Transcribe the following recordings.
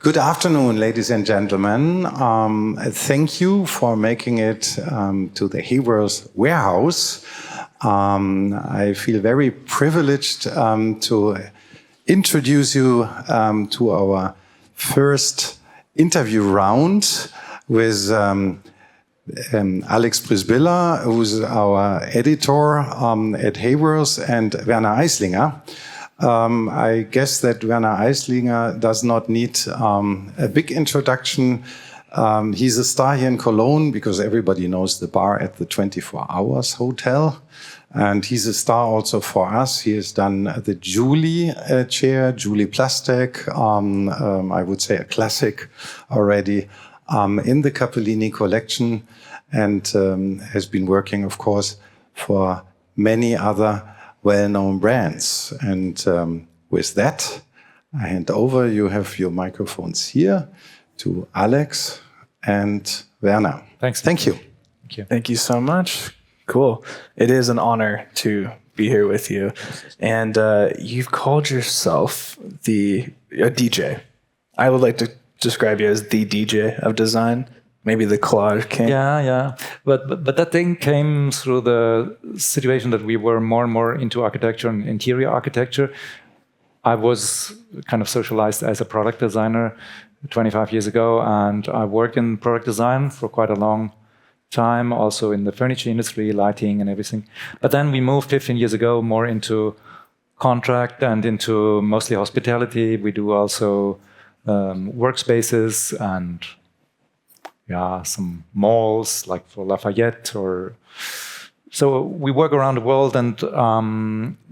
Good afternoon, ladies and gentlemen. Thank you for making it to the Haworth warehouse. I feel very privileged to introduce you to our first interview round with Alex Brisbilla, who's our editor at Haworth, and Werner Aisslinger. I guess that Werner Aisslinger does not need a big introduction. He's a star here in Cologne because everybody knows the bar at the 24 Hours Hotel. And he's a star also for us. He has done the Julie chair, Julie Plastic, I would say a classic already, in the Capellini collection, and has been working, of course, for many other well-known brands. And with that, I hand over. You have your microphones here to Alex and Werner. Thanks. Thank you. Thank you. Thank you so much. Cool. It is an honor to be here with you. And you've called yourself a DJ. I would like to describe you as the DJ of design. Maybe the collage king. Yeah. But that thing came through the situation that we were more and more into architecture and interior architecture. I was kind of socialized as a product designer 25 years ago, and I worked in product design for quite a long time, also in the furniture industry, lighting and everything. But then we moved 15 years ago more into contract and into mostly hospitality. We do also workspaces and some malls like for Lafayette, so we work around the world, and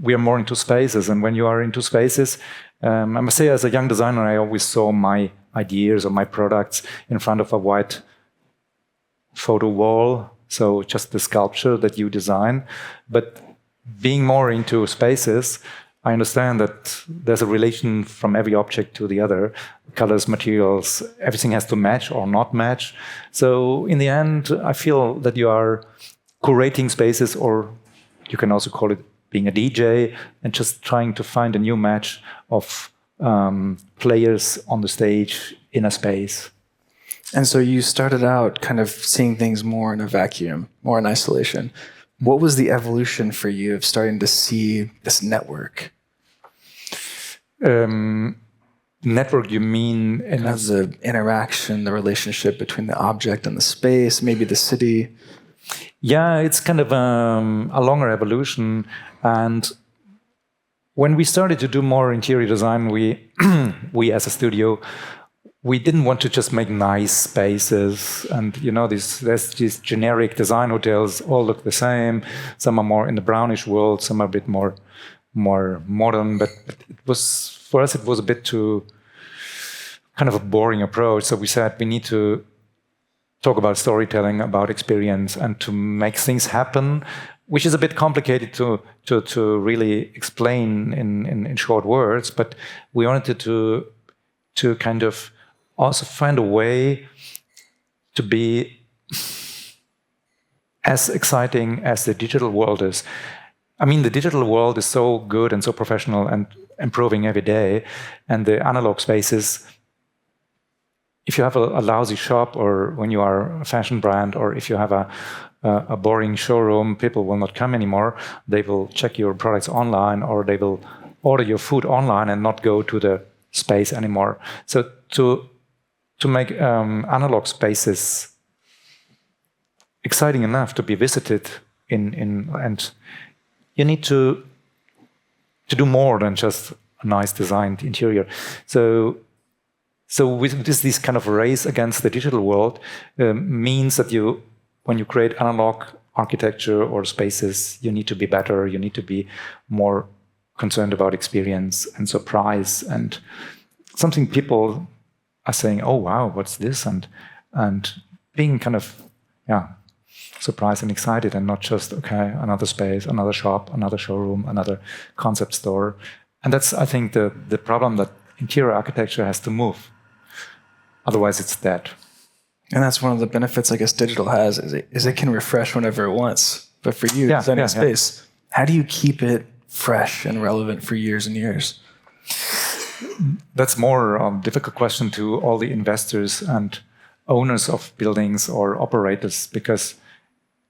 we are more into spaces. And when you are into spaces, I must say, as a young designer, I always saw my ideas or my products in front of a white photo wall, so just the sculpture that you design. But being more into spaces, I understand that there's a relation from every object to the other. Colors, materials, everything has to match or not match. So in the end, I feel that you are curating spaces, or you can also call it being a DJ, and just trying to find a new match of players on the stage in a space. And so you started out kind of seeing things more in a vacuum, more in isolation. What was the evolution for you of starting to see this network? Network, you mean? As the interaction, the relationship between the object and the space, maybe the city. Yeah, it's kind of a longer evolution. And when we started to do more interior design, we as a studio, we didn't want to just make nice spaces. And there's these generic design hotels, all look the same. Some are more in the brownish world, some are a bit more modern, but for us it was a bit too kind of a boring approach. So we said we need to talk about storytelling, about experience, and to make things happen, which is a bit complicated to really explain in short words. But we wanted to kind of also find a way to be as exciting as the digital world is. I mean, the digital world is so good and so professional and improving every day. And the analog spaces, if you have a lousy shop, or when you are a fashion brand, or if you have a boring showroom, people will not come anymore. They will check your products online, or they will order your food online and not go to the space anymore. So to make analog spaces exciting enough to be visited and you need to do more than just a nice designed interior. So with this kind of race against the digital world means that when you create analog architecture or spaces, you need to be better. You need to be more concerned about experience and surprise, and something people are saying, "Oh wow, what's this?" and being kind of surprised and excited, and not just another space, another shop, another showroom, another concept store. And that's, I think, the problem that interior architecture has to move. Otherwise, it's dead. And that's one of the benefits I guess digital has, is it can refresh whenever it wants. But for you, designing space, how do you keep it fresh and relevant for years and years? that's more difficult question to all the investors and owners of buildings or operators, because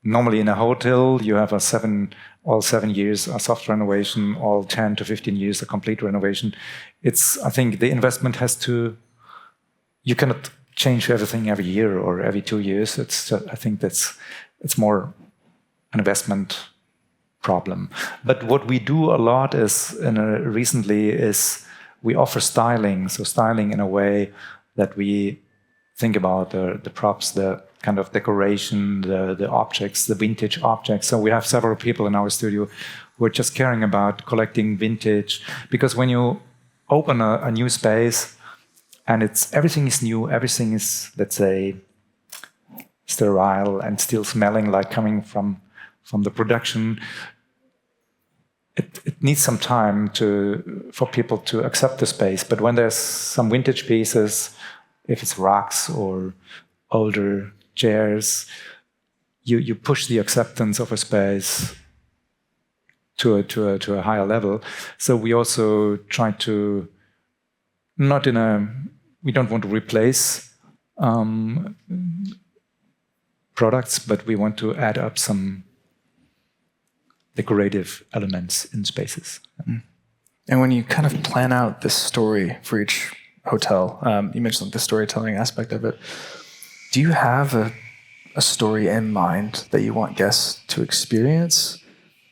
normally in a hotel you have all 7 years a soft renovation, all 10 to 15 years a complete renovation. I think the investment you cannot change everything every year or every 2 years. I think it's more an investment problem. But what we do a lot recently is we offer styling. So styling in a way that we think about the props, the kind of decoration, the objects, the vintage objects. So we have several people in our studio who are just caring about collecting vintage, because when you open a new space and everything is new, everything is, let's say, sterile and still smelling like coming from the production, it needs some time for people to accept the space. But when there's some vintage pieces, if it's rugs or older chairs, you push the acceptance of a space to a higher level. So we also try to we don't want to replace products, but we want to add up some decorative elements in spaces. And when you kind of plan out the story for each hotel, you mentioned the storytelling aspect of it. Do you have a story in mind that you want guests to experience?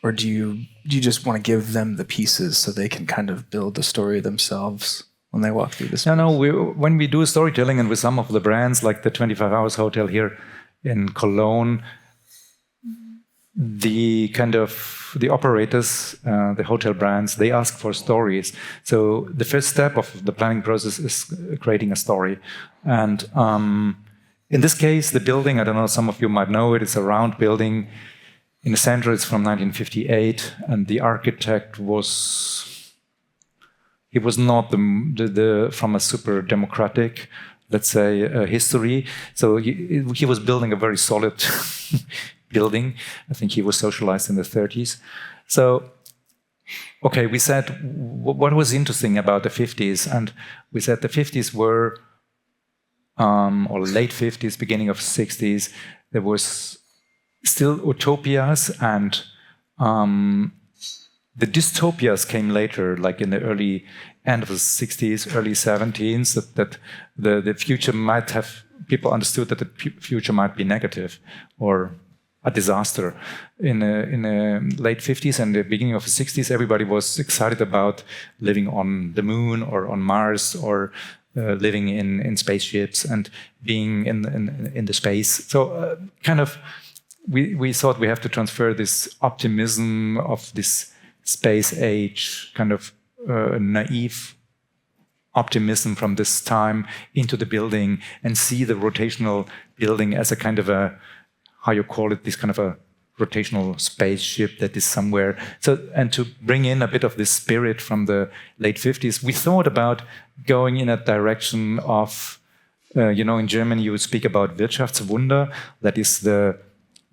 Or do you just want to give them the pieces so they can kind of build the story themselves when they walk through this? No. When we do storytelling, and with some of the brands, like the 25 Hours Hotel here in Cologne, the operators, the hotel brands, they ask for stories. So the first step of the planning process is creating a story. And in this case, the building, I don't know, some of you might know it, it's a round building. In the center, it's from 1958, and the architect was not from a super democratic, let's say, history. So he was building a very solid building. I think he was socialized in the 30s. So, okay, we said, what was interesting about the 50s? And we said the 50s were, or late 50s, beginning of 60s, there was still utopias, and the dystopias came later, like in the early end of the 60s, early 70s, that the future might have, people understood that the future might be negative or a disaster. In the late 50s and the beginning of the 60s, everybody was excited about living on the moon or on Mars, or living in spaceships and being in the space. So kind of we thought we have to transfer this optimism of this space age, kind of naive optimism from this time into the building, and see the rotational building as a kind of a, how you call it, this kind of a rotational spaceship that is somewhere. So, and to bring in a bit of this spirit from the late 50s, we thought about going in a direction of, in German you speak about Wirtschaftswunder, that is the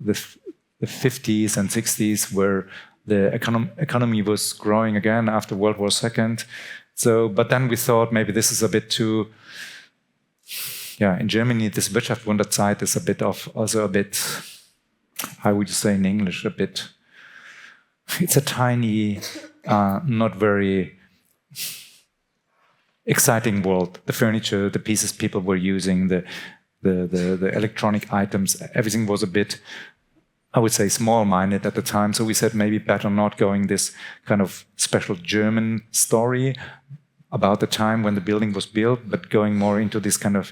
50s and 60s, where the economy was growing again after World War II. So, but then we thought maybe this is a bit too, in Germany, this Wirtschaftswunderzeit is also a bit, how would you say in English, it's a tiny, not very exciting world. The furniture, the pieces people were using, the electronic items, everything was a bit, I would say, small-minded at the time. So we said maybe better not going this kind of special German story about the time when the building was built, but going more into this kind of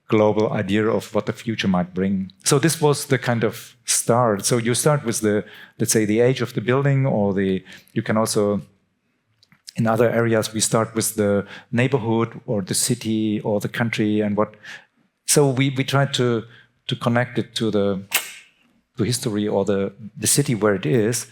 global idea of what the future might bring. So this was the kind of start. So you start with let's say, the age of the building, or you can also, in other areas, we start with the neighborhood or the city or the country and what. So we tried to connect it to history or the city where it is,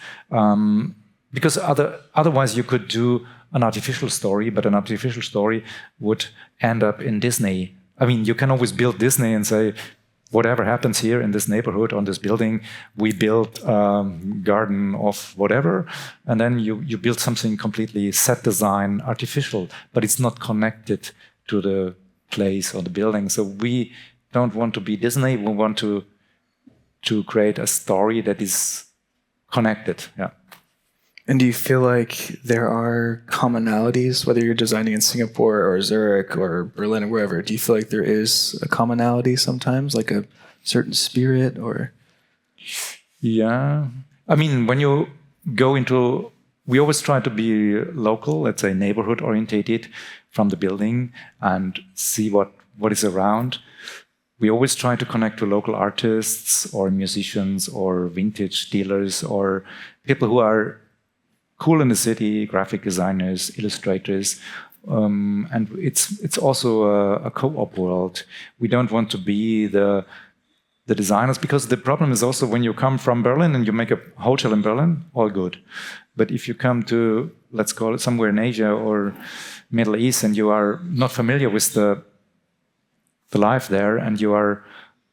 because otherwise you could do an artificial story, but an artificial story would end up in Disney. I mean, you can always build Disney and say, whatever happens here in this neighborhood, on this building, we build a garden of whatever, and then you build something completely set design, artificial, but it's not connected to the place or the building. So we don't want to be Disney. We want to create a story that is connected. Yeah. And do you feel like there are commonalities, whether you're designing in Singapore or Zurich or Berlin or wherever? Do you feel like there is a commonality sometimes, like a certain spirit or? Yeah. I mean, when you go into, we always try to be local, let's say neighborhood orientated from the building and see what is around. We always try to connect to local artists or musicians or vintage dealers or people who are cool in the city, graphic designers, illustrators, and it's also a co-op world. We don't want to be the designers, because the problem is also when you come from Berlin and you make a hotel in Berlin, all good. But if you come to, let's call it somewhere in Asia or Middle East, and you are not familiar with the life there, and you are,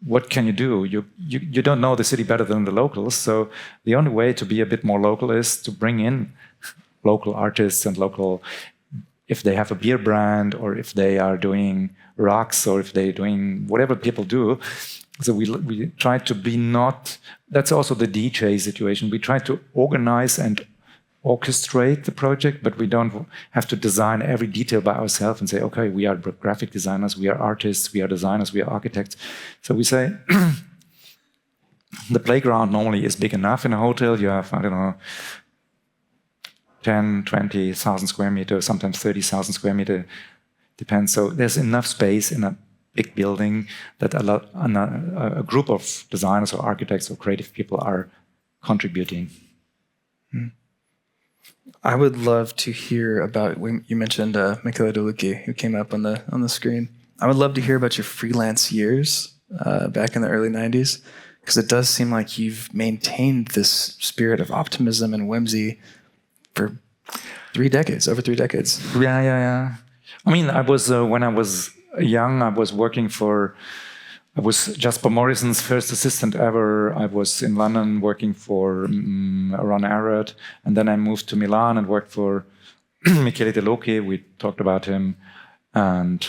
what can you do? You don't know the city better than the locals. So the only way to be a bit more local is to bring in local artists and local, if they have a beer brand or if they are doing rocks or if they're doing whatever people do. So we try to be not, that's also the DJ situation. We try to organize and orchestrate the project, but we don't have to design every detail by ourselves and say, okay, we are graphic designers, we are artists, we are designers, we are architects. So we say, the playground normally is big enough in a hotel. You have, I don't know, 10, 20,000 square meters, sometimes 30,000 square meters, depends. So there's enough space in a big building that a group of designers or architects or creative people are contributing. I would love to hear about, you mentioned Michele DeLucchi, who came up on the screen. I would love to hear about your freelance years back in the early 90s, because it does seem like you've maintained this spirit of optimism and whimsy for over 3 decades. Yeah. I mean, I was, when I was young, I was working I was Jasper Morrison's first assistant ever. I was in London working for Ron Arad, and then I moved to Milan and worked for Michele DeLucchi. We talked about him. And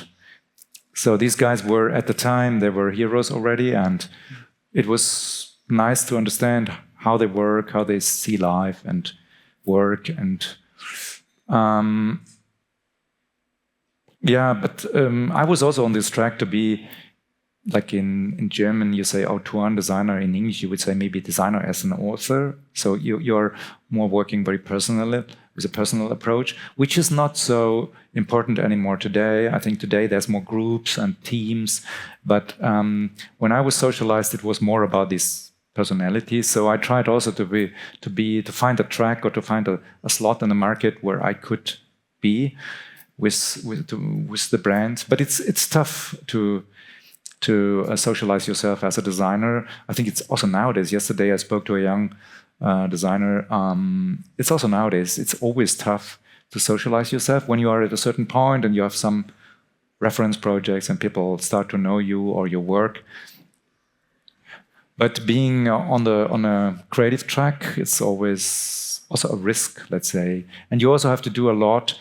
so these guys were, at the time, they were heroes already, and it was nice to understand how they work, how they see life and work. And but I was also on this track to be, like in German, you say Autoren, designer. In English, you would say maybe designer as an author. So you're more working very personally, with a personal approach, which is not so important anymore today. I think today there's more groups and teams. But when I was socialized, it was more about this personality. So I tried also to find a track or to find a slot in the market where I could be with the brand. But it's tough to socialize yourself as a designer. I think it's also nowadays. Yesterday I spoke to a young designer. It's also nowadays, it's always tough to socialize yourself when you are at a certain point and you have some reference projects and people start to know you or your work. But being on a creative track, it's always also a risk, let's say. And you also have to do a lot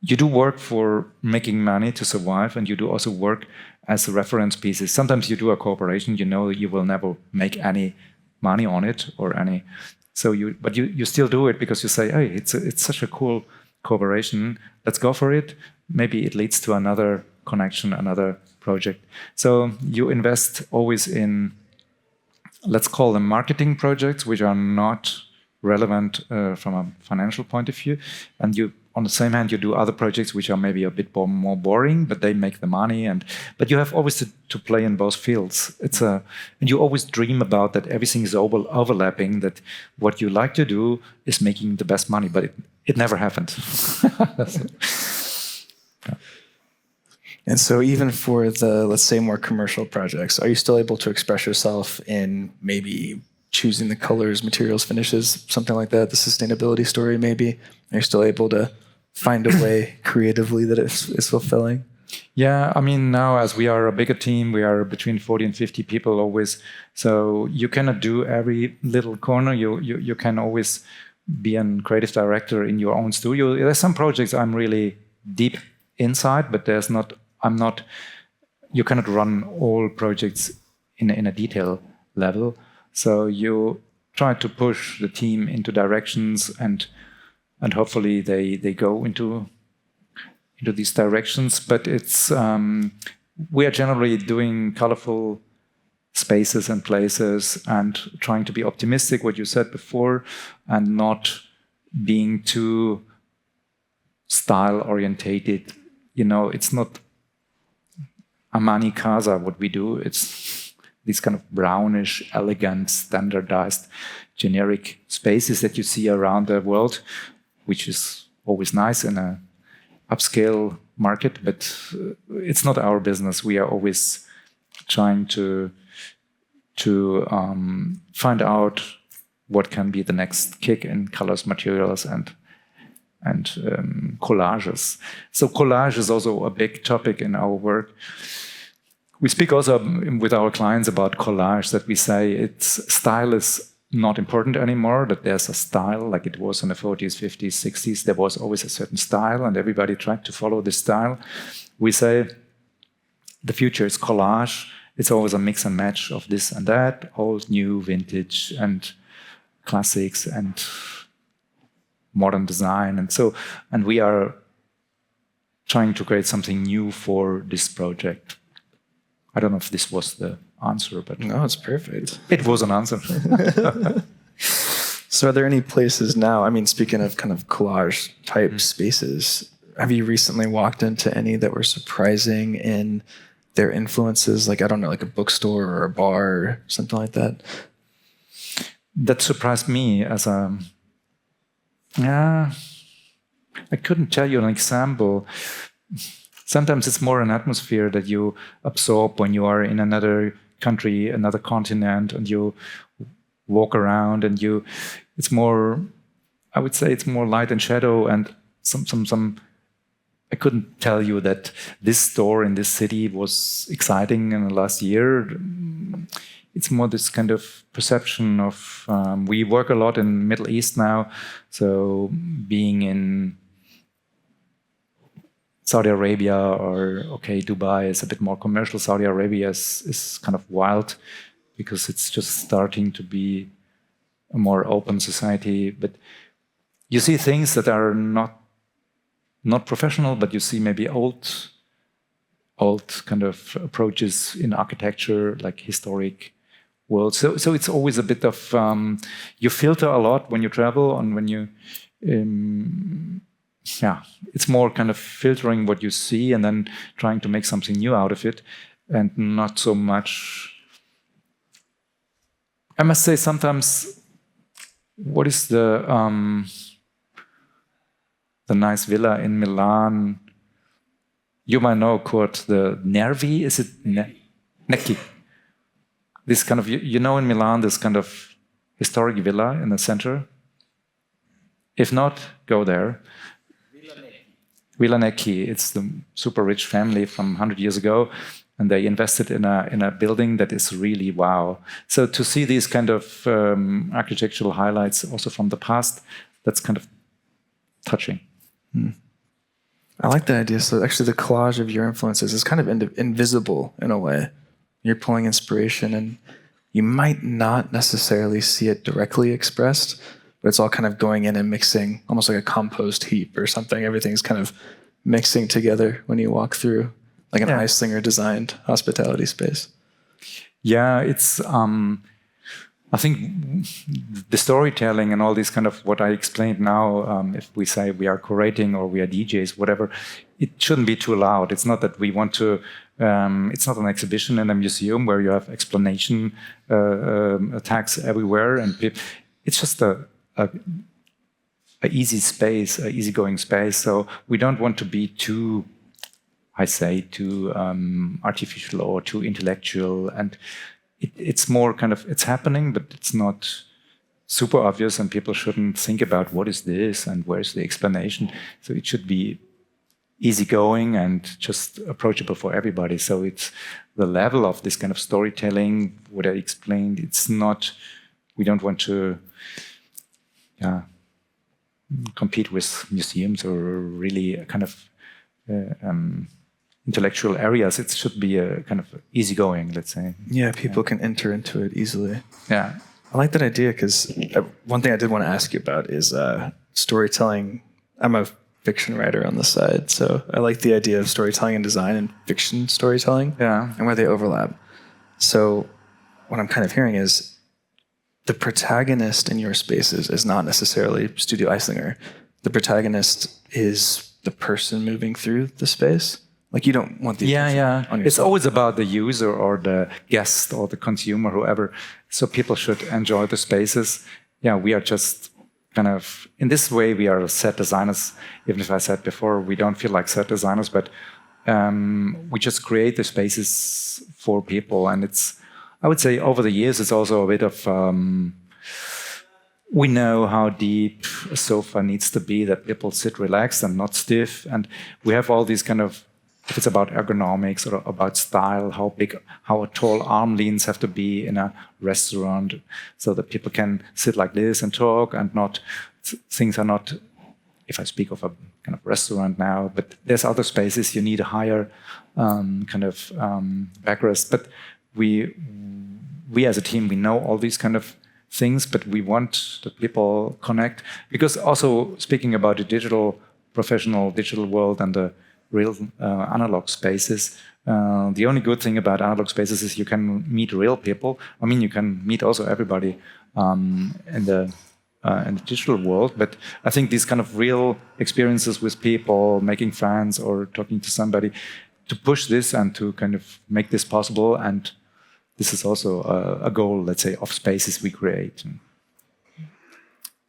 you do work for making money to survive, and you do also work as reference pieces. Sometimes you do a cooperation, you know you will never make any money on it or any. But you still do it because you say, hey, it's such a cool cooperation. Let's go for it. Maybe it leads to another connection, another project. So you invest always in, let's call them marketing projects, which are not relevant from a financial point of view, and on the same hand, you do other projects which are maybe a bit more boring, but they make the money. But you have always to play in both fields. And you always dream about that everything is overlapping. That what you like to do is making the best money, but it never happened. And so, even for the, let's say, more commercial projects, are you still able to express yourself in maybe choosing the colors, materials, finishes, something like that? The sustainability story, maybe. Are you still able to find a way creatively that is fulfilling? Yeah, I mean, now as we are a bigger team, we are between 40 and 50 people always. So you cannot do every little corner. You can always be a creative director in your own studio. There's some projects I'm really deep inside, but I'm not, you cannot run all projects in a detail level. So you try to push the team into directions and hopefully they go into these directions, but it's we are generally doing colorful spaces and places and trying to be optimistic, what you said before, and not being too style orientated. You know, it's not Armani Casa what we do. It's these kind of brownish, elegant, standardized, generic spaces that you see around the world, which is always nice in a upscale market, but it's not our business. We are always trying to find out what can be the next kick in colors, materials, and collages. So collage is also a big topic in our work. We speak also with our clients about collage, that we say its style is not important anymore, that there's a style like it was in the 40s, 50s, 60s. There was always a certain style and everybody tried to follow this style. We say the future is collage. It's always a mix and match of this and that, old, new, vintage, and classics, and modern design. And we are trying to create something new for this project. I don't know if this was the answer, but no, it's perfect. It was an answer. So are there any places now, I mean, speaking of kind of collage type spaces, have you recently walked into any that were surprising in their influences? Like, I don't know, like a bookstore or a bar or something like that? That surprised me as a, I couldn't tell you an example. Sometimes it's more an atmosphere that you absorb when you are in another country, another continent, and you walk around and it's more, I would say it's more light and shadow, and some I couldn't tell you that this store in this city was exciting in the last year. It's more this kind of perception of, we work a lot in Middle East now, so being in Saudi Arabia or, okay, Dubai is a bit more commercial. Saudi Arabia is kind of wild because it's just starting to be a more open society. But you see things that are not professional, but you see maybe old kind of approaches in architecture, like historic world. So it's always a bit of, you filter a lot when you travel and when you, it's more kind of filtering what you see and then trying to make something new out of it, and not so much. I must say sometimes, what is the nice villa in Milan? You might know, Kurt, the Nervi, is it Necchi? This kind of, you know, in Milan, this kind of historic villa in the center. If not, go there. Villa Necchi. It's the super rich family from 100 years ago, and they invested in a building that is really wow. So to see these kind of architectural highlights also from the past, that's kind of touching. I like that idea. So actually the collage of your influences is kind of invisible in a way. You're pulling inspiration and you might not necessarily see it directly expressed, but it's all kind of going in and mixing, almost like a compost heap or something. Everything's kind of mixing together when you walk through, like an Aisslinger designed hospitality space. Yeah, it's, I think the storytelling and all this kind of what I explained now, if we say we are curating or we are DJs, whatever, it shouldn't be too loud. It's not that we want to, it's not an exhibition in a museum where you have explanation tags everywhere. And it's just a easy space, a easygoing space. So we don't want to be too, I say, too artificial or too intellectual. And it's more kind of, it's happening, but it's not super obvious, and people shouldn't think about what is this and where's the explanation. So it should be easygoing and just approachable for everybody. So it's the level of this kind of storytelling, what I explained, it's not, we don't want to compete with museums or really kind of intellectual areas. It should be a kind of easygoing, let's say. Yeah, people can enter into it easily. Yeah. I like that idea because one thing I did want to ask you about is storytelling. I'm a fiction writer on the side, so I like the idea of storytelling and design and fiction storytelling and where they overlap. So what I'm kind of hearing is the protagonist in your spaces is not necessarily Studio Aisslinger. The protagonist is the person moving through the space. Like, you don't want the attention on yourself. It's always about the user or the guest or the consumer, whoever. So people should enjoy the spaces. Yeah, we are just kind of, in this way, we are set designers. Even if I said before, we don't feel like set designers, but we just create the spaces for people. And it's, I would say over the years, it's also a bit of, we know how deep a sofa needs to be, that people sit relaxed and not stiff. And we have all these kind of, if it's about ergonomics or about style, how big, how tall arm leans have to be in a restaurant so that people can sit like this and talk and not, things are not, if I speak of a kind of restaurant now, but there's other spaces you need a higher kind of backrest. But we as a team, we know all these kind of things, but we want that people connect. Because also speaking about the digital, professional digital world and the real analog spaces. The only good thing about analog spaces is you can meet real people. I mean, you can meet also everybody in the digital world. But I think these kind of real experiences with people, making friends or talking to somebody, to push this and to kind of make this possible. And this is also a goal, let's say, of spaces we create.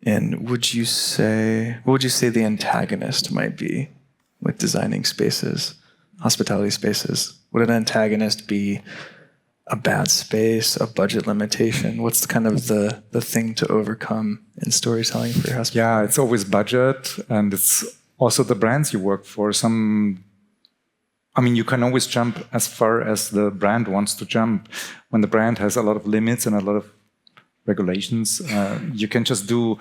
And what would you say the antagonist might be with designing spaces, hospitality spaces? Would an antagonist be a bad space, a budget limitation? What's kind of the thing to overcome in storytelling for your hospitality? Yeah, it's always budget, and it's also the brands you work for. I mean, you can always jump as far as the brand wants to jump. When the brand has a lot of limits and a lot of regulations, you can just do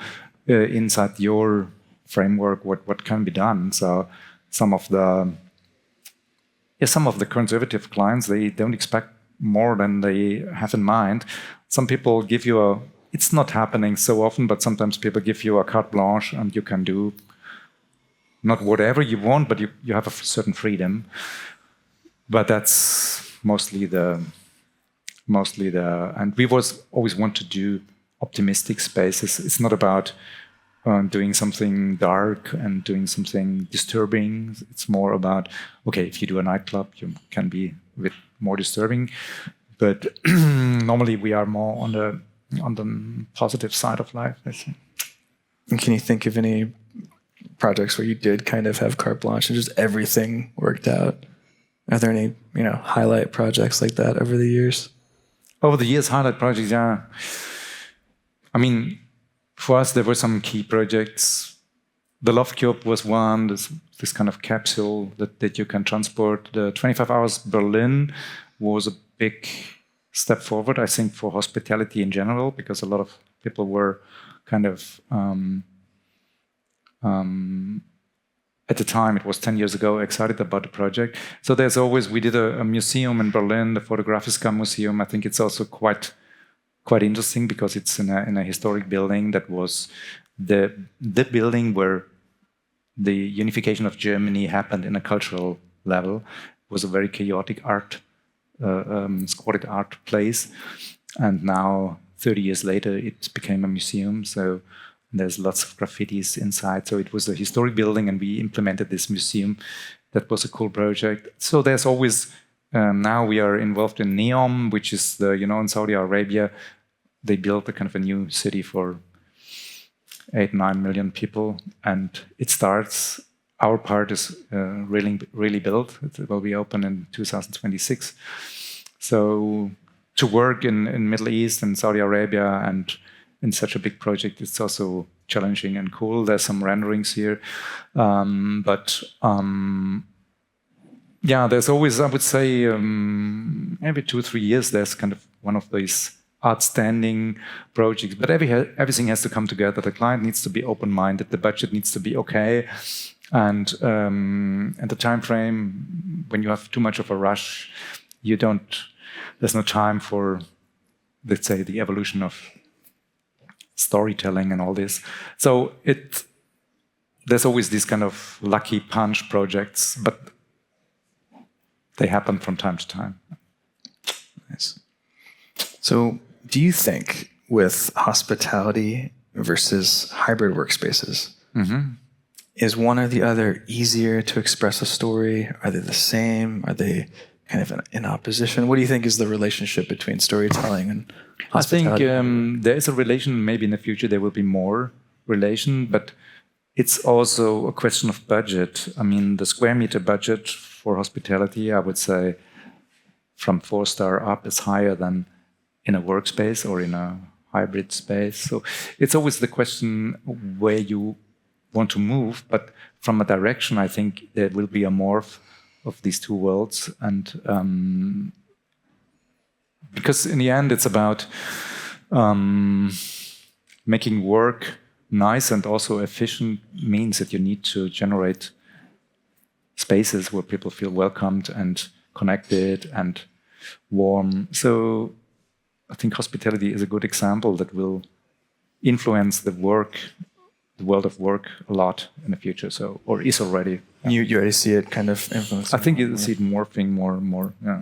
inside your framework what can be done. So some of the conservative clients, they don't expect more than they have in mind. Some people give you it's not happening so often, but sometimes people give you a carte blanche and you can do not whatever you want, but you have a certain freedom. But that's mostly and we always want to do optimistic spaces. It's not about doing something dark and doing something disturbing. It's more about, okay, if you do a nightclub, you can be a bit more disturbing. But normally we are more on the positive side of life, I think. And can you think of any projects where you did kind of have carte blanche and just everything worked out? Are there any, highlight projects like that over the years? Over the years, highlight projects, yeah. I mean, for us, there were some key projects. The Love Cube was one, this kind of capsule that you can transport. The 25 Hours Berlin was a big step forward, I think, for hospitality in general, because a lot of people were kind of, at the time, it was 10 years ago, excited about the project. So there's always, we did a museum in Berlin, the Fotografiska Museum. I think it's also quite interesting because it's in a historic building that was the building where the unification of Germany happened in a cultural level. It was a very chaotic squatted art place. And now, 30 years later, it became a museum. So there's lots of graffitis inside. So it was a historic building and we implemented this museum. That was a cool project. So there's always, now we are involved in NEOM, which is in Saudi Arabia, they built a kind of a new city for 8-9 million people. And it starts, our part is really built. It will be open in 2026. So to work in Middle East and Saudi Arabia and in such a big project, it's also challenging and cool. There's some renderings here, but yeah, there's always, I would say, every 2-3 years, there's kind of one of these outstanding projects. But everything has to come together. The client needs to be open-minded. The budget needs to be okay, and the time frame. When you have too much of a rush, there's no time for, let's say, the evolution of storytelling and all this. So there's always these kind of lucky punch projects, but they happen from time to time. Nice. So do you think with hospitality versus hybrid workspaces, is one or the other easier to express a story? Are they the same? Are they kind of in opposition? What do you think is the relationship between storytelling and hospitality? I think there is a relation. Maybe in the future there will be more relation, but it's also a question of budget. I mean, the square meter budget for hospitality, I would say, from 4-star up is higher than in a workspace or in a hybrid space. So it's always the question where you want to move, but from a direction, I think there will be a morph of these two worlds. And because in the end, it's about making work nice and also efficient means that you need to generate spaces where people feel welcomed and connected and warm. So I think hospitality is a good example that will influence the world of work a lot in the future. So, or is already. You already see it kind of influencing. I think you see it morphing more and more. Yeah.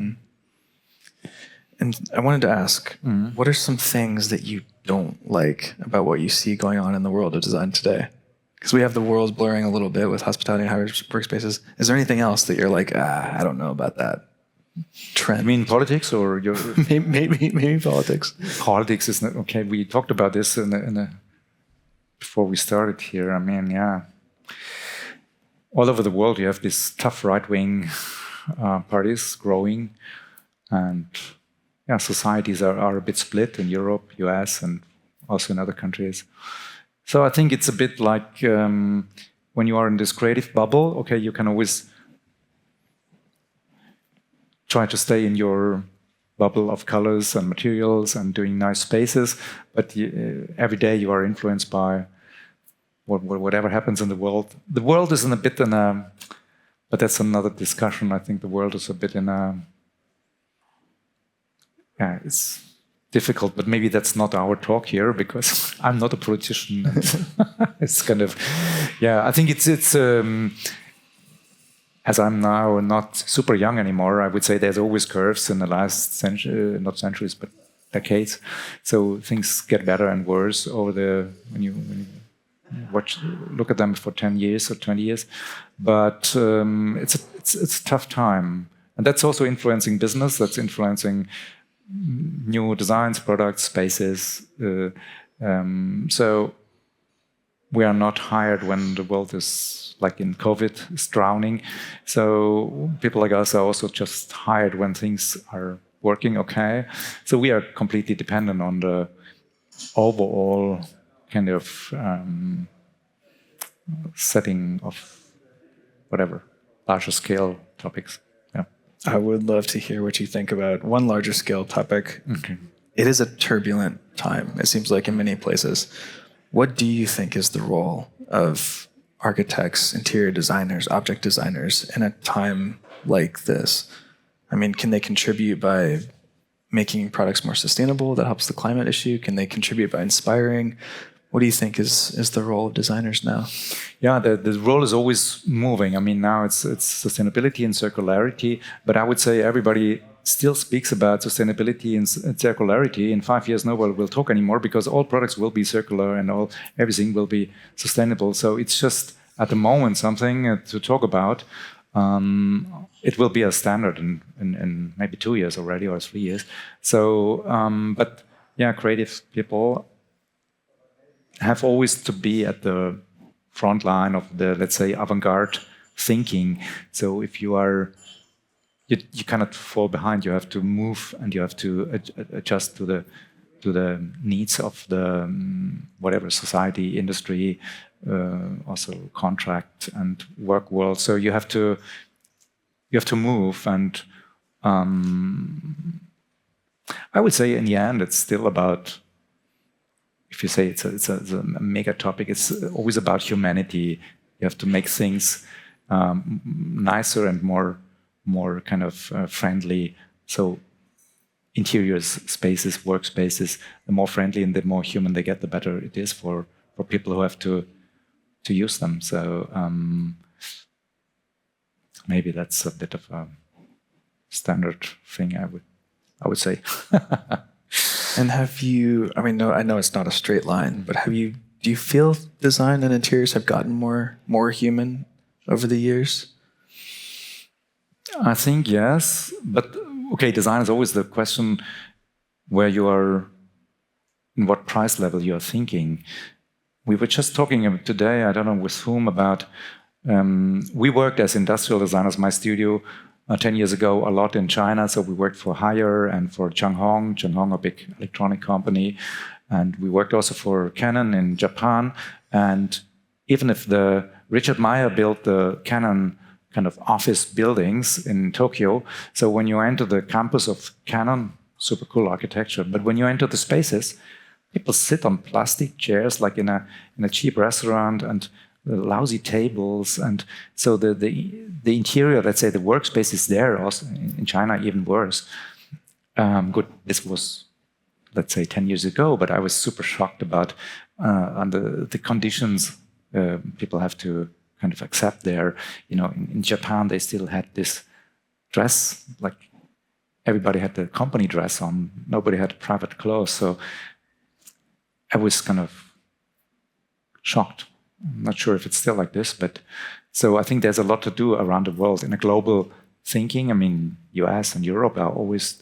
And I wanted to ask, what are some things that you don't like about what you see going on in the world of design today? Because we have the worlds blurring a little bit with hospitality and hybrid workspaces. Is there anything else that you're like, I don't know about that trend? I mean, politics or your maybe politics. Politics is not okay. We talked about this before we started here. I mean, yeah, all over the world you have these tough right-wing parties growing, and yeah, societies are a bit split in Europe, US, and also in other countries. So I think it's a bit like when you are in this creative bubble, okay, you can always try to stay in your bubble of colors and materials and doing nice spaces, but every day you are influenced by whatever happens in the world. The world is in a bit in a, but that's another discussion. I think the world is a bit in a, yeah, it's difficult, but maybe that's not our talk here because I'm not a politician. It's kind of, yeah, I think it's as I'm now not super young anymore, I would say there's always curves in the last century, not centuries, but decades. So things get better and worse when you look at them for 10 years or 20 years. But it's a tough time. And that's also influencing business, that's influencing new designs, products, spaces. So we are not hired when the world is, like in COVID, is drowning. So people like us are also just hired when things are working okay. So we are completely dependent on the overall kind of setting of whatever, larger scale topics. Yeah. I would love to hear what you think about one larger scale topic. Okay. It is a turbulent time, it seems like, in many places. What do you think is the role of architects, interior designers, object designers in a time like this? I mean, can they contribute by making products more sustainable that helps the climate issue? Can they contribute by inspiring? What do you think is the role of designers now? Yeah, the role is always moving. I mean, now it's sustainability and circularity, but I would say everybody still speaks about sustainability and circularity. In 5 years, nobody will talk anymore because all products will be circular and everything will be sustainable. So it's just at the moment something to talk about. It will be a standard in maybe 2 years already or 3 years. So, but yeah, creative people have always to be at the front line of the, let's say, avant-garde thinking. So if you are, you cannot fall behind. You have to move and you have to adjust to the needs of the whatever society, industry, also contract and work world. So you have to move, and I would say in the end it's still about, if you say it's a mega topic, it's always about humanity. You have to make things nicer and more kind of friendly. So interiors, spaces, workspaces, the more friendly and the more human they get, the better it is for people who have to use them. So maybe that's a bit of a standard thing, I would say. And have you, I mean, no, I know it's not a straight line, but do you feel design and interiors have gotten more human over the years? I think yes, but okay, design is always the question where you are, in what price level you are thinking. We were just talking today, I don't know with whom, about, we worked as industrial designers, my studio, 10 years ago, a lot in China. So we worked for Haier and for Changhong, a big electronic company. And we worked also for Canon in Japan. And even if Richard Meier built the Canon kind of office buildings in Tokyo, so when you enter the campus of Canon, super cool architecture, but when you enter the spaces, people sit on plastic chairs like in a cheap restaurant, and lousy tables. And so the interior, let's say the workspace is there, also in China even worse. Good, this was, let's say, 10 years ago, but I was super shocked about the conditions people have to kind of accept there. You know, in Japan, they still had this dress, like everybody had the company dress on, nobody had private clothes. So I was kind of shocked. I'm not sure if it's still like this, but so I think there's a lot to do around the world in a global thinking. I mean, US and Europe are always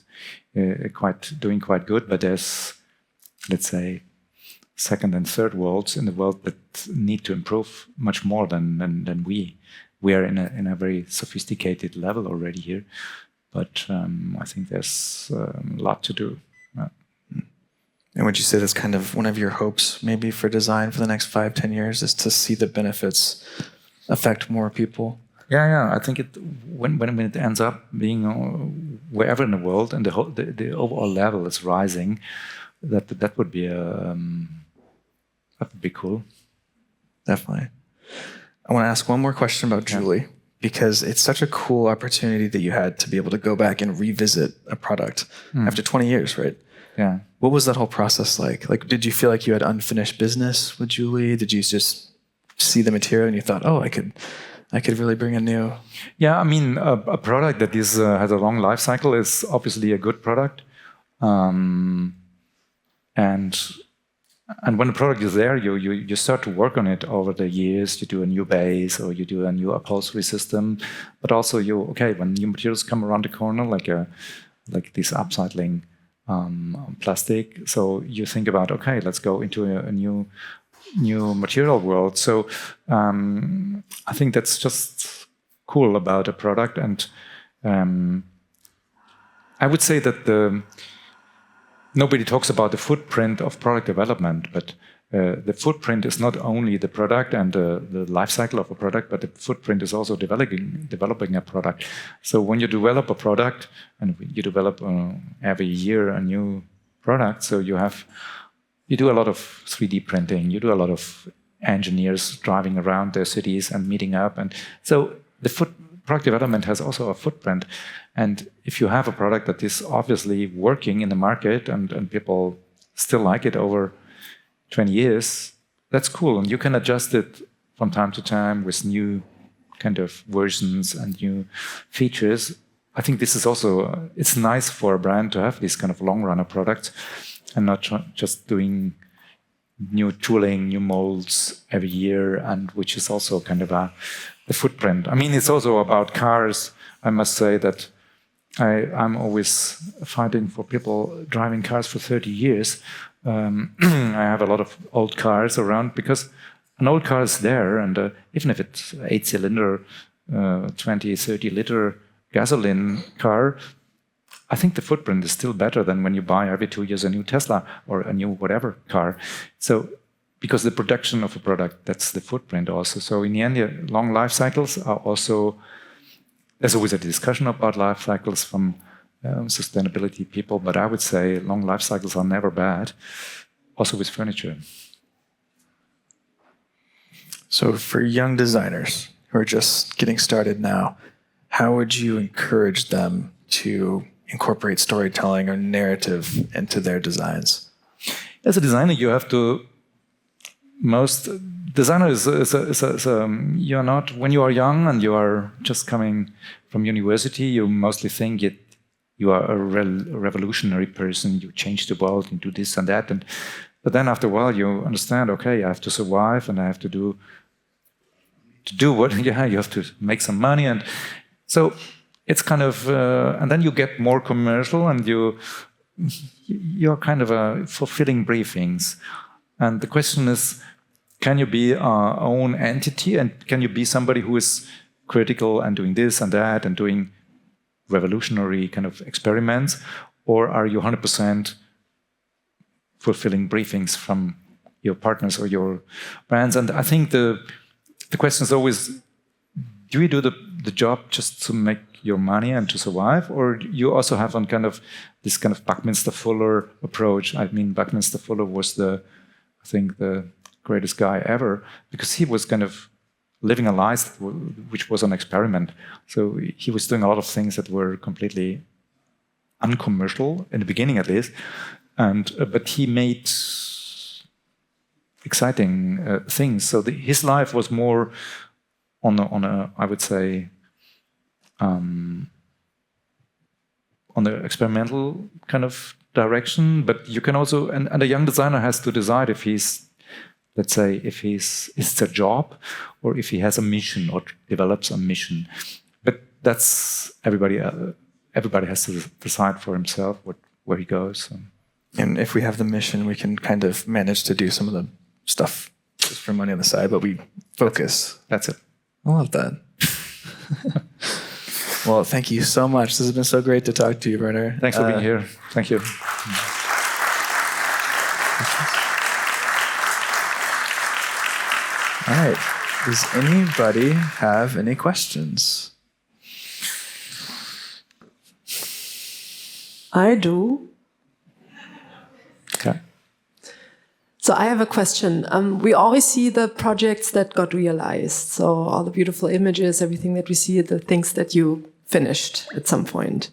doing quite good, but there's, let's say, second and third worlds in the world that need to improve much more than we. We are in a very sophisticated level already here, but I think there's a lot to do. And would you say that's kind of one of your hopes, maybe for design for the next 5-10 years, is to see the benefits affect more people? Yeah. I think when it ends up being wherever in the world and the overall level is rising, that would be cool. Definitely. I want to ask one more question about Julie, because it's such a cool opportunity that you had to be able to go back and revisit a product after 20 years, right? Yeah. What was that whole process like? Like, did you feel like you had unfinished business with Julie? Did you just see the material and you thought, oh, I could really bring a new... Yeah, I mean, a product that has a long life cycle is obviously a good product. And when the product is there, you start to work on it over the years. You do a new base or you do a new upholstery system. But also when new materials come around the corner, like this upcycling plastic, so you think about, okay, let's go into a new material world. So I think that's just cool about a product. And I would say that nobody talks about the footprint of product development, but the footprint is not only the product and the life cycle of a product, but the footprint is also developing a product. So when you develop a product, and you develop every year a new product, so you do a lot of 3D printing, you do a lot of engineers driving around their cities and meeting up, and so the product development has also a footprint. And if you have a product that is obviously working in the market and people still like it over 20 years, that's cool. And you can adjust it from time to time with new kind of versions and new features. I think this is also, it's nice for a brand to have these kind of long runner products and not just doing new tooling, new molds every year, and which is also kind of the footprint. I mean, it's also about cars. I must say that I'm always fighting for people driving cars for 30 years. I have a lot of old cars around because an old car is there, and even if it's 8-cylinder, 20, 30 liter gasoline car, I think the footprint is still better than when you buy every 2 years a new Tesla or a new whatever car. So, because the production of a product, that's the footprint also. So in the end, long life cycles are also, there's always a discussion about life cycles from sustainability people, but I would say long life cycles are never bad, also with furniture. So for young designers who are just getting started now, how would you encourage them to incorporate storytelling or narrative into their designs? As a designer, you have to, you're not, when you are young and you are just coming from university, you mostly think you are a revolutionary person, you change the world and do this and that. But then after a while you understand, okay, I have to survive and I have to do what, you have to make some money. And so it's kind of, and then you get more commercial and you're kind of fulfilling briefings. And the question is, can you be our own entity and can you be somebody who is critical and doing this and that and doing revolutionary kind of experiments, or are you 100% fulfilling briefings from your partners or your brands? And I think the question is always, do you do the job just to make your money and to survive, or you also have on kind of this kind of Buckminster Fuller approach? I mean, Buckminster Fuller was I think the greatest guy ever, because he was kind of living a life which was an experiment. So he was doing a lot of things that were completely uncommercial in the beginning, at least. But he made exciting things. So his life was more on a I would say, on the experimental kind of direction. But you can also, and a young designer has to decide if he's, let's say, if it's a job or if he has a mission or develops a mission. But that's everybody has to decide for himself where he goes. So. And if we have the mission, we can kind of manage to do some of the stuff just for money on the side, but we focus. That's it. I love that. Well, thank you so much. This has been so great to talk to you, Werner. Thanks for being here. Thank you. All right. Does anybody have any questions? I do. Okay. So I have a question. We always see the projects that got realized. So all the beautiful images, everything that we see, the things that you finished at some point.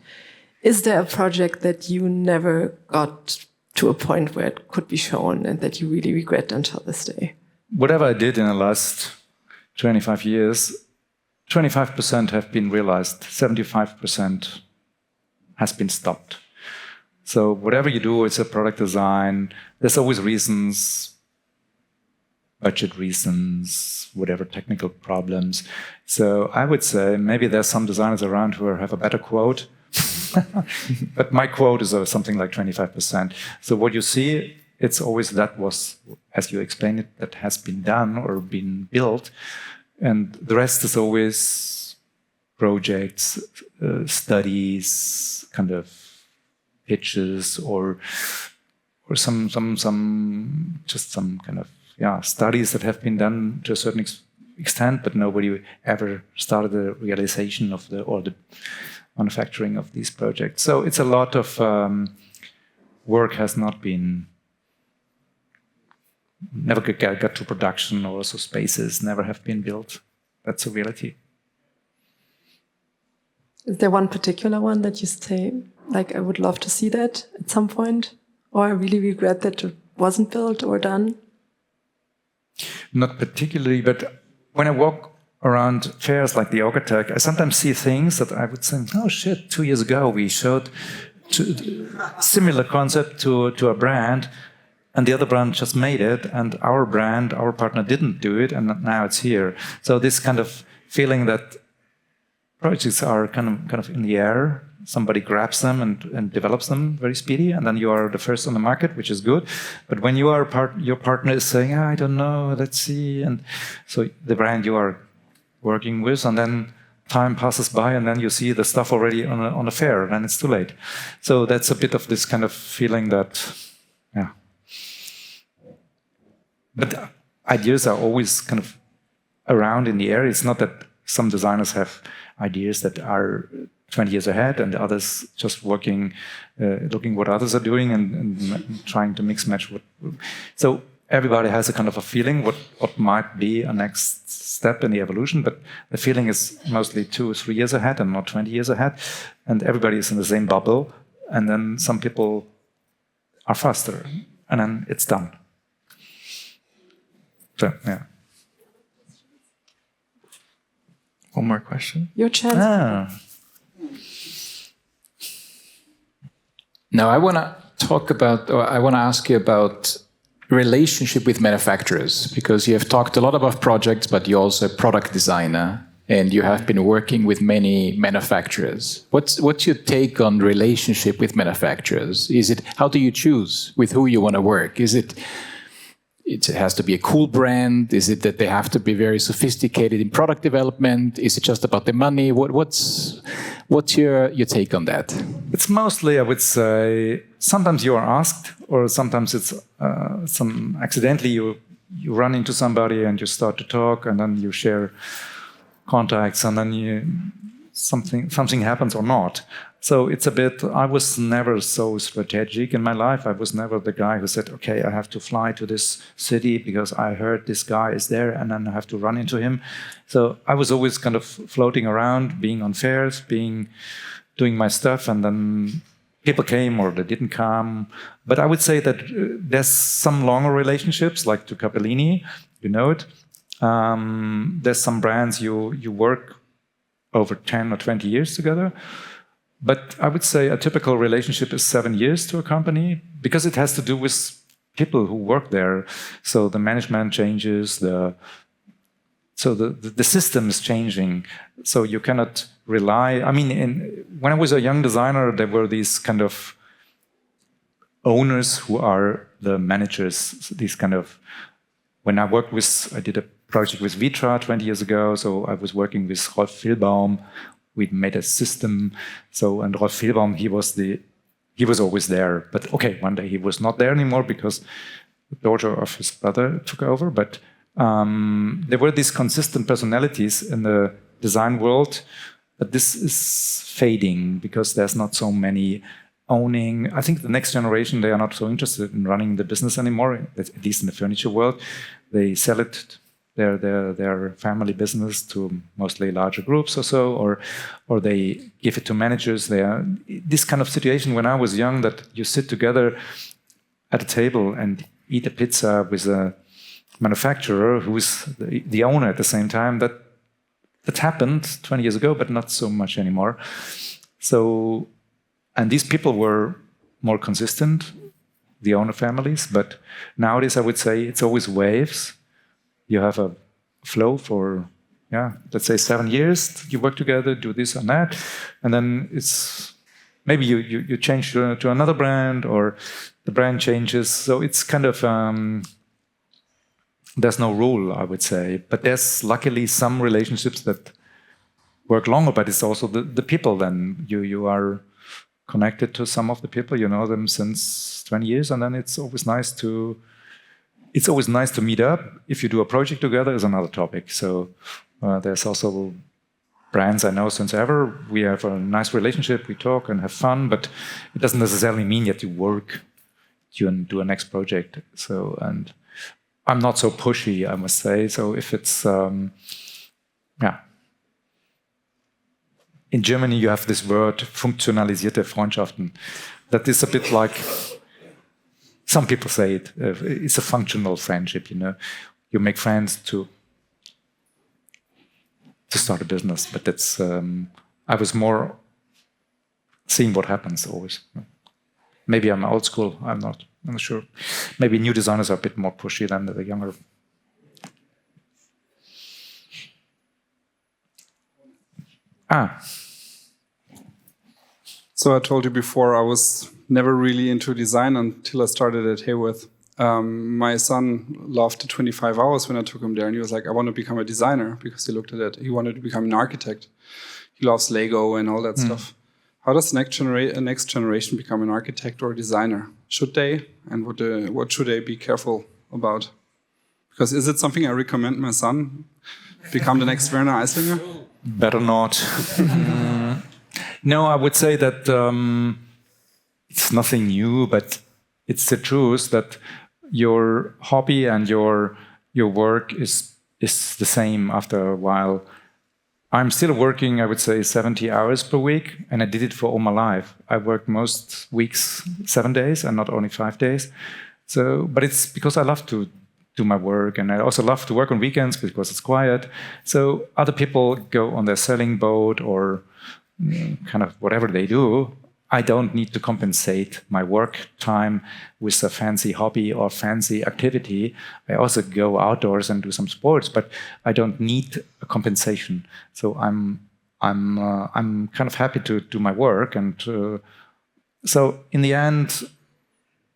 Is there a project that you never got to a point where it could be shown and that you really regret until this day? Whatever I did in the last 25 years, 25% have been realized, 75% has been stopped. So whatever you do, it's a product design. There's always reasons, budget reasons, whatever technical problems. So I would say maybe there's some designers around who have a better quote. But my quote is something like 25%. So what you see, it's always that was, as you explained it, that has been done or been built. And the rest is always projects, studies, kind of pitches, or some kind of studies that have been done to a certain extent, but nobody ever started the realization of the manufacturing of these projects. So it's a lot of work has not been, never got to production, or also spaces never have been built. That's a reality. Is there one particular one that you say, like, I would love to see that at some point, or I really regret that it wasn't built or done? Not particularly, but when I walk around fairs like the Orgatech, I sometimes see things that I would think, oh shit, 2 years ago we showed similar concept to a brand, and the other brand just made it, and our partner didn't do it, and now it's here. So this kind of feeling that projects are kind of in the air. Somebody grabs them and develops them very speedy, and then you are the first on the market, which is good. But when you are your partner is saying, I don't know, let's see, and so the brand you are working with, and then time passes by, and then you see the stuff already on a fair, and then it's too late. So that's a bit of this kind of feeling that, yeah. But ideas are always kind of around in the air. It's not that some designers have ideas that are 20 years ahead and others just working, looking what others are doing and trying to mix match. So everybody has a kind of a feeling what might be a next step in the evolution, but the feeling is mostly 2 or 3 years ahead and not 20 years ahead. And everybody is in the same bubble. And then some people are faster and then it's done. So, yeah. One more question. Your chance. Now, I want to talk about, or I want to ask you about relationship with manufacturers, because you have talked a lot about projects, but you're also a product designer, and you have been working with many manufacturers. What's your take on relationship with manufacturers? How do you choose with who you want to work? It has to be a cool brand? Is it that they have to be very sophisticated in product development? Is it just about the money? What's your take on that? It's mostly, I would say, sometimes you are asked, or sometimes it's accidentally you run into somebody and you start to talk, and then you share contacts, and then something happens or not. So it's a bit, I was never so strategic in my life. I was never the guy who said, okay, I have to fly to this city because I heard this guy is there and then I have to run into him. So I was always kind of floating around, being on fairs, doing my stuff, and then people came or they didn't come. But I would say that there's some longer relationships, like to Capellini, you know it. There's some brands you work over 10 or 20 years together. But I would say a typical relationship is 7 years to a company, because it has to do with people who work there. So the management changes, the system is changing. So you cannot rely. I mean, when I was a young designer, there were these kind of owners who are the managers. These kind of, when I did a project with Vitra 20 years ago. So I was working with Rolf Filbaum. We made a system. So, and Rolf Filbaum, he was always there. But okay, one day he was not there anymore because the daughter of his brother took over. But there were these consistent personalities in the design world. But this is fading because there's not so many owning. I think the next generation, they are not so interested in running the business anymore, at least in the furniture world. They sell it, their family business, to mostly larger groups or so, or they give it to managers. This kind of situation when I was young, that you sit together at a table and eat a pizza with a manufacturer who's the owner at the same time, that happened 20 years ago, but not so much anymore. So, and these people were more consistent, the owner families, but nowadays I would say it's always waves. You have a flow for, let's say 7 years, you work together, do this and that, and then it's, maybe you change to another brand, or the brand changes. So it's kind of, there's no rule, I would say, but there's luckily some relationships that work longer, but it's also the people then. You are connected to some of the people, you know them since 20 years, and then it's always nice to meet up. If you do a project together is another topic. So there's also brands I know since ever. We have a nice relationship, we talk and have fun, but it doesn't necessarily mean that you work, you do a next project. So, and I'm not so pushy, I must say. So if it's, in Germany you have this word, funktionalisierte Freundschaften. That is a bit like, some people say it, it's a functional friendship, you know. You make friends to start a business, but that's, I was more seeing what happens always. Maybe I'm old school, I'm not sure. Maybe new designers are a bit more pushy than the younger. So I told you before, I was never really into design until I started at Haworth. My son loved the 25 hours when I took him there, and he was like, I want to become a designer, because he looked at it. He wanted to become an architect. He loves Lego and all that stuff. How does the next generation become an architect or a designer? Should they? And what should they be careful about? Because is it something I recommend my son? Become the next Werner Aisslinger? Better not. No, I would say that it's nothing new, but it's the truth that your hobby and your work is the same after a while. I'm still working, I would say, 70 hours per week, and I did it for all my life. I work most weeks 7 days and not only 5 days. So, but it's because I love to do my work, and I also love to work on weekends because it's quiet. So other people go on their sailing boat or kind of whatever they do. I don't need to compensate my work time with a fancy hobby or fancy activity. I also go outdoors and do some sports, but I don't need a compensation. So I'm kind of happy to do my work, and so in the end,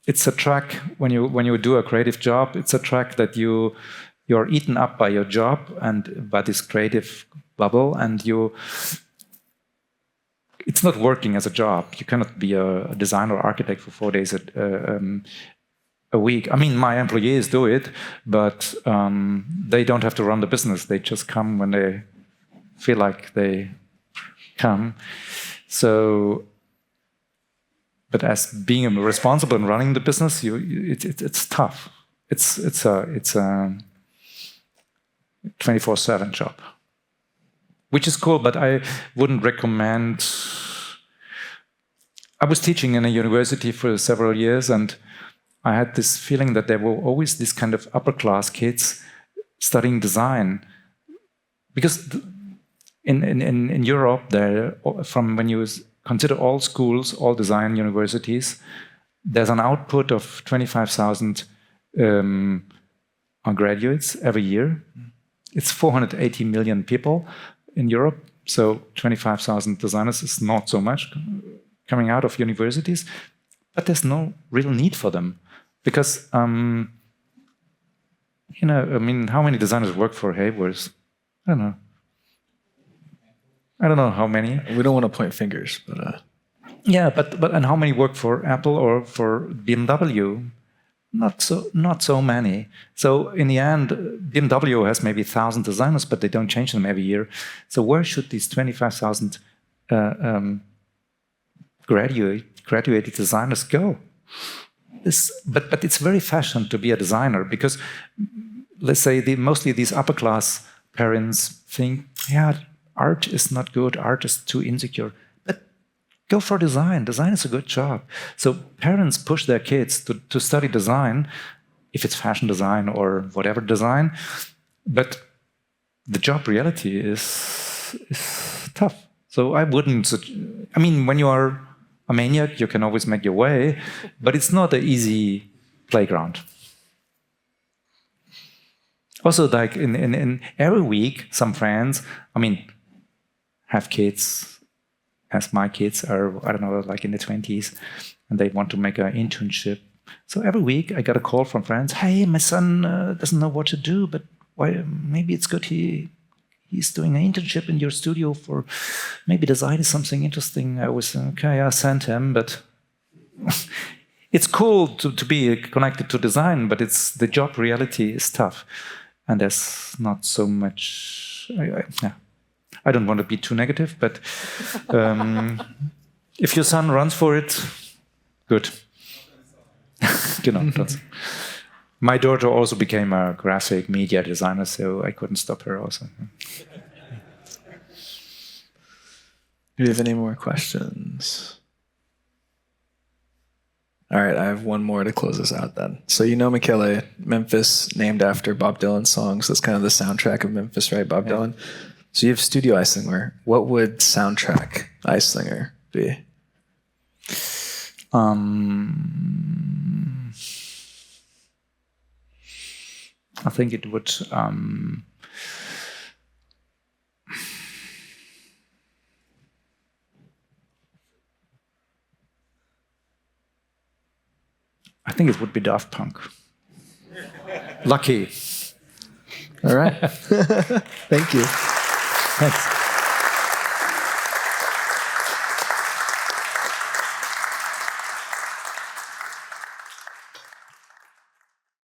it's a track when you do a creative job. It's a track that you're eaten up by your job and by this creative bubble, and it's not working as a job. You cannot be a designer or architect for 4 days a week. I mean, my employees do it, but they don't have to run the business. They just come when they feel like they come. So, but as being responsible and running the business, it's tough. It's a 24/7 job, which is cool, but I wouldn't recommend. I was teaching in a university for several years, and I had this feeling that there were always these kind of upper class kids studying design, because in Europe, there, from when you consider all schools, all design universities, there's an output of 25,000 graduates every year. It's 480 million people in Europe, so 25,000 designers is not so much coming out of universities, but there's no real need for them, because I mean, how many designers work for Haworth? I don't know how many. We don't want to point fingers, but yeah, but and how many work for Apple or for BMW? Not so many. So in the end, BMW has maybe 1,000 designers, but they don't change them every year. So where should these 25,000 graduated designers go? But it's very fashion to be a designer, because let's say mostly these upper class parents think, yeah, art is not good, art is too insecure. But go for design. Design is a good job. So parents push their kids to study design, if it's fashion design or whatever design. But the job reality is tough. So I wouldn't. I mean, when you are a maniac, you can always make your way, but it's not an easy playground. Also, like in every week, some friends, I mean, have kids, as my kids are, I don't know, like in the 20s, and they want to make an internship. So every week I got a call from friends, hey, my son doesn't know what to do, but maybe it's good he's doing an internship in your studio for maybe design is something interesting. I was, okay, I sent him, but it's cool to be connected to design, but the job reality is tough. And there's not so much, I don't want to be too negative, but if your son runs for it, good. My daughter also became a graphic media designer, so I couldn't stop her also. Do you have any more questions? All right, I have one more to close us out then. So you know Michele, Memphis, named after Bob Dylan songs. That's kind of the soundtrack of Memphis, right, Bob Dylan? So you have Studio Aisslinger. What would soundtrack Aisslinger be? I think it would... I think it would be Daft Punk. Lucky. All right. Thank you. Thanks.